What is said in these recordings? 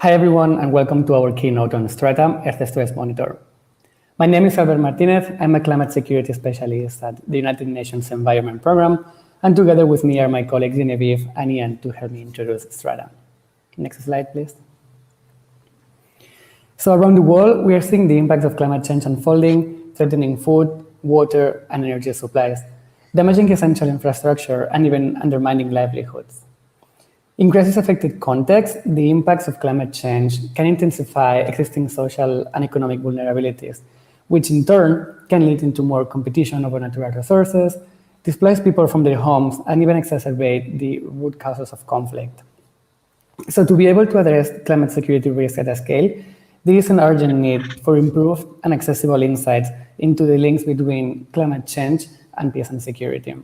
Hi everyone, and welcome to our keynote on Strata, Earth Stress Monitor. My name is Albert Martinez. I'm a climate security specialist at the United Nations Environment Programme, and together with me are my colleagues Genevieve and Ian to help me introduce Strata. Next slide, please. So around the world, we are seeing the impacts of climate change unfolding, threatening food, water, and energy supplies, damaging essential infrastructure, and even undermining livelihoods. In crisis-affected contexts, the impacts of climate change can intensify existing social and economic vulnerabilities, which in turn can lead into more competition over natural resources, displace people from their homes, and even exacerbate the root causes of conflict. So to be able to address climate security risk at a scale, there is an urgent need for improved and accessible insights into the links between climate change and peace and security.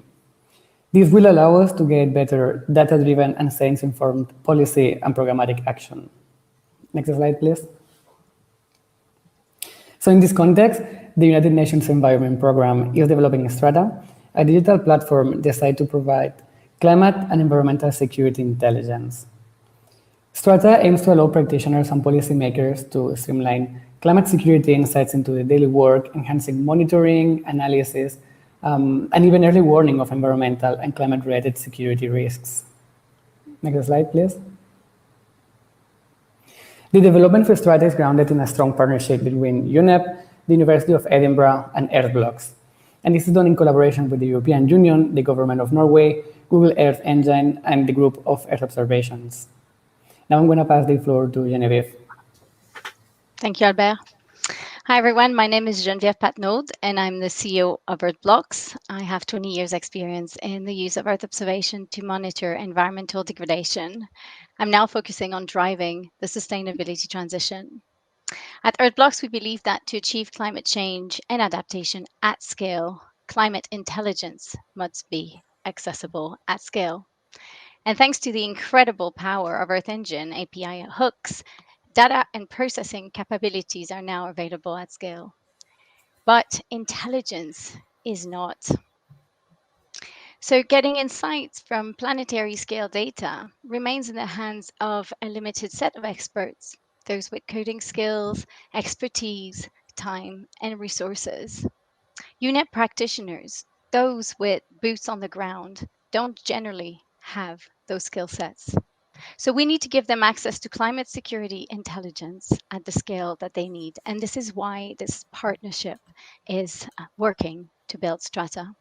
This will allow us to get better data-driven and science-informed policy and programmatic action. Next slide, please. So in this context, the United Nations Environment Programme is developing Strata, a digital platform designed to provide climate and environmental security intelligence. Strata aims to allow practitioners and policymakers to streamline climate security insights into the daily work, enhancing monitoring, analysis, and even early warning of environmental and climate-related security risks. Next slide, please. The development for Strata is grounded in a strong partnership between UNEP, the University of Edinburgh, and Earth Blox. And this is done in collaboration with the European Union, the Government of Norway, Google Earth Engine, and the Group of Earth Observations. Now I'm going to pass the floor to Genevieve. Thank you, Albert. Hi, everyone. My name is Genevieve Patnaud, and I'm the CEO of Earth Blox. I have 20 years experience in the use of Earth observation to monitor environmental degradation. I'm now focusing on driving the sustainability transition. At Earth Blox, we believe that to achieve climate change and adaptation at scale, climate intelligence must be accessible at scale. And thanks to the incredible power of Earth Engine API hooks, data and processing capabilities are now available at scale. But intelligence is not. So getting insights from planetary scale data remains in the hands of a limited set of experts, those with coding skills, expertise, time, and resources. UNEP practitioners, those with boots on the ground, don't generally have those skill sets. So we need to give them access to climate security intelligence at the scale that they need. And this is why this partnership is working to build Strata.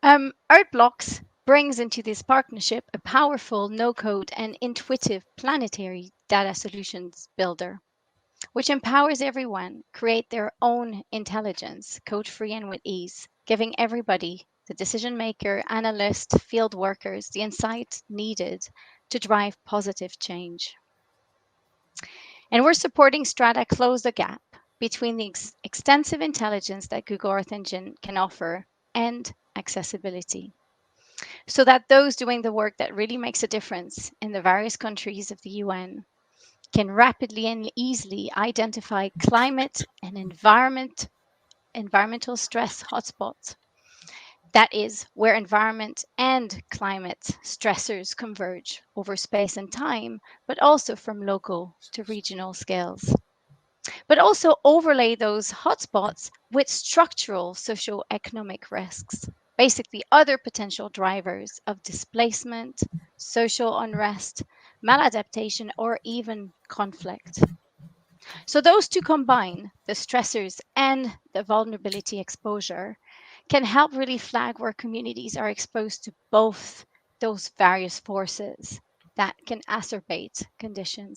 Earth Blox brings into this partnership a powerful no-code and intuitive planetary data solutions builder, which empowers everyone create their own intelligence, code-free and with ease, giving everybody, the decision maker, analyst, field workers, the insight needed to drive positive change. And we're supporting Strata close the gap between the extensive intelligence that Google Earth Engine can offer and accessibility, so that those doing the work that really makes a difference in the various countries of the UN can rapidly and easily identify climate and environmental stress hotspots. That is where environment and climate stressors converge over space and time, but also from local to regional scales. But also overlay those hotspots with structural socioeconomic risks, basically other potential drivers of displacement, social unrest, maladaptation, or even conflict. So those two combine, the stressors and the vulnerability exposure, can help really flag where communities are exposed to both those various forces that can exacerbate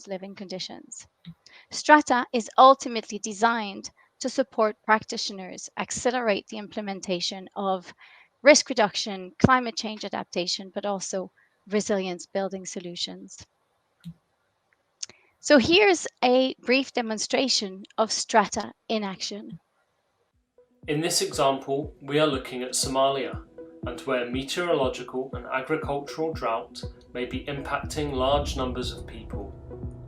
living conditions. Strata is ultimately designed to support practitioners accelerate the implementation of risk reduction, climate change adaptation, but also resilience building solutions. So here's a brief demonstration of Strata in action. In this example, we are looking at Somalia, and where meteorological and agricultural drought may be impacting large numbers of people,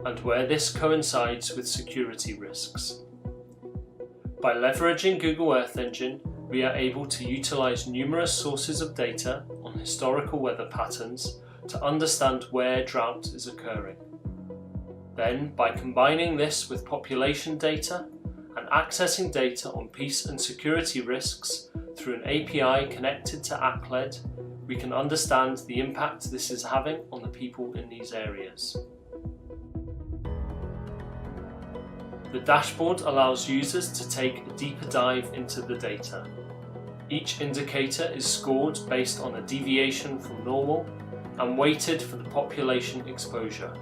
and where this coincides with security risks. By leveraging Google Earth Engine, we are able to utilize numerous sources of data on historical weather patterns to understand where drought is occurring. Then, by combining this with population data and accessing data on peace and security risks through an API connected to ACLED, we can understand the impact this is having on the people in these areas. The dashboard allows users to take a deeper dive into the data. Each indicator is scored based on a deviation from normal and weighted for the population exposure.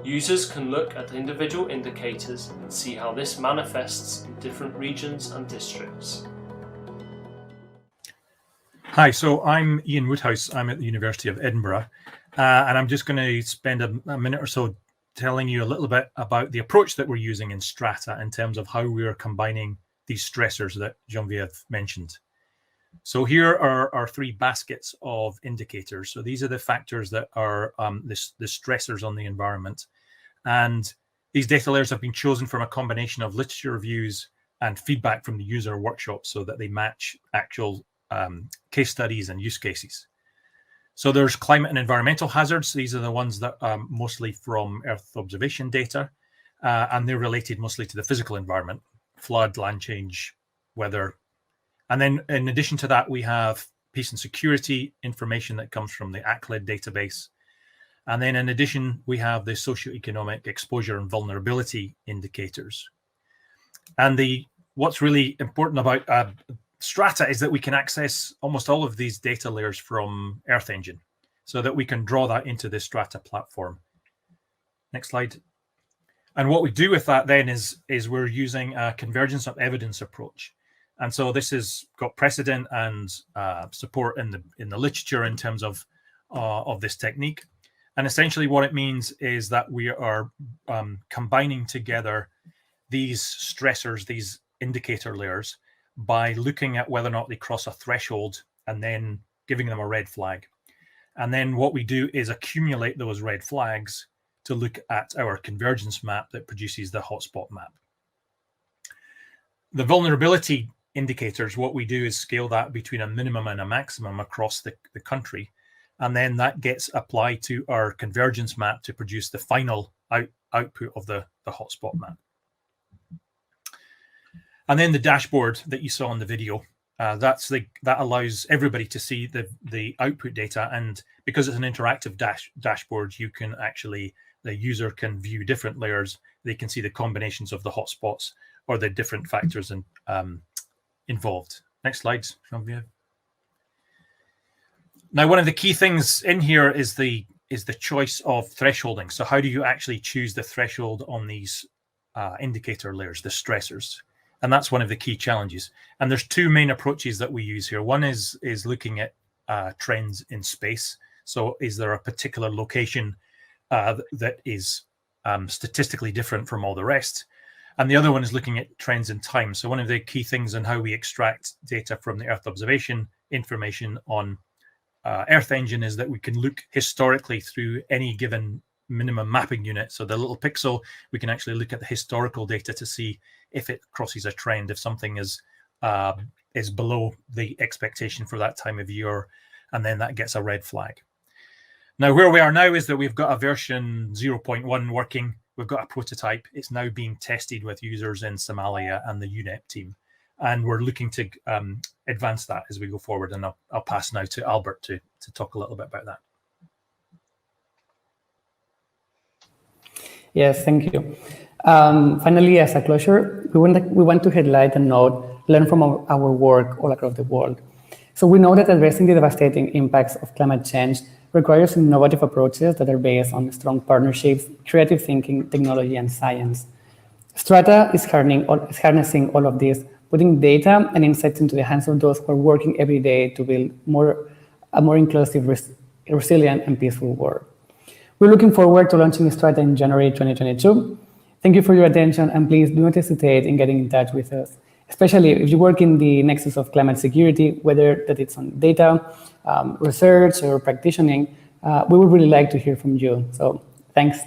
Users can look at individual indicators and see how this manifests in different regions and districts. Hi, so I'm Ian Woodhouse. I'm at the University of Edinburgh, and I'm just going to spend a minute or so telling you a little bit about the approach that we're using in Strata in terms of how we are combining these stressors that Geneviève mentioned. So here are our three baskets of indicators. So these are the factors that are the stressors on the environment. And these data layers have been chosen from a combination of literature reviews and feedback from the user workshops so that they match actual case studies and use cases. So there's climate and environmental hazards. These are the ones that are mostly from Earth observation data, and they're related mostly to the physical environment, flood, land change, weather. And then in addition to that, we have peace and security information that comes from the ACLED database. And then in addition, we have the socioeconomic exposure and vulnerability indicators. And what's really important about Strata is that we can access almost all of these data layers from Earth Engine so that we can draw that into the Strata platform. Next slide. And what we do with that then is we're using a convergence of evidence approach. And so this has got precedent and support in the literature in terms of this technique. And essentially what it means is that we are combining together these stressors, these indicator layers, by looking at whether or not they cross a threshold and then giving them a red flag. And then what we do is accumulate those red flags to look at our convergence map that produces the hotspot map. The vulnerability indicators, what we do is scale that between a minimum and a maximum across the country. And then that gets applied to our convergence map to produce the final output of the hotspot map. And then the dashboard that you saw in the video, that allows everybody to see the output data. And because it's an interactive dashboard, you can actually, the user can view different layers. They can see the combinations of the hotspots or the different factors involved. Next slide, Geneviève. Now, one of the key things in here is the choice of thresholding. So how do you actually choose the threshold on these indicator layers, the stressors? And that's one of the key challenges. And there's two main approaches that we use here. One is looking at trends in space. So is there a particular location that is statistically different from all the rest? And the other one is looking at trends in time. So one of the key things in how we extract data from the Earth observation information on Earth Engine is that we can look historically through any given minimum mapping unit. So the little pixel, we can actually look at the historical data to see if it crosses a trend, if something is below the expectation for that time of year, and then that gets a red flag. Now, where we are now is that we've got a version 0.1 working. We've got a prototype. It's now being tested with users in Somalia and the UNEP team. And we're looking to advance that as we go forward. And I'll pass now to Albert to talk a little bit about that. Yes, thank you. Finally, as a closure, we want to highlight and note, learn from our work all across the world. So we know that addressing the devastating impacts of climate change requires innovative approaches that are based on strong partnerships, creative thinking, technology, and science. Strata is harnessing all of this, putting data and insights into the hands of those who are working every day to build a more inclusive, resilient, and peaceful world. We're looking forward to launching Strata in January 2022. Thank you for your attention, and please do not hesitate in getting in touch with us, especially if you work in the nexus of climate security, whether that it's on data, research, or practicing. We would really like to hear from you. So thanks.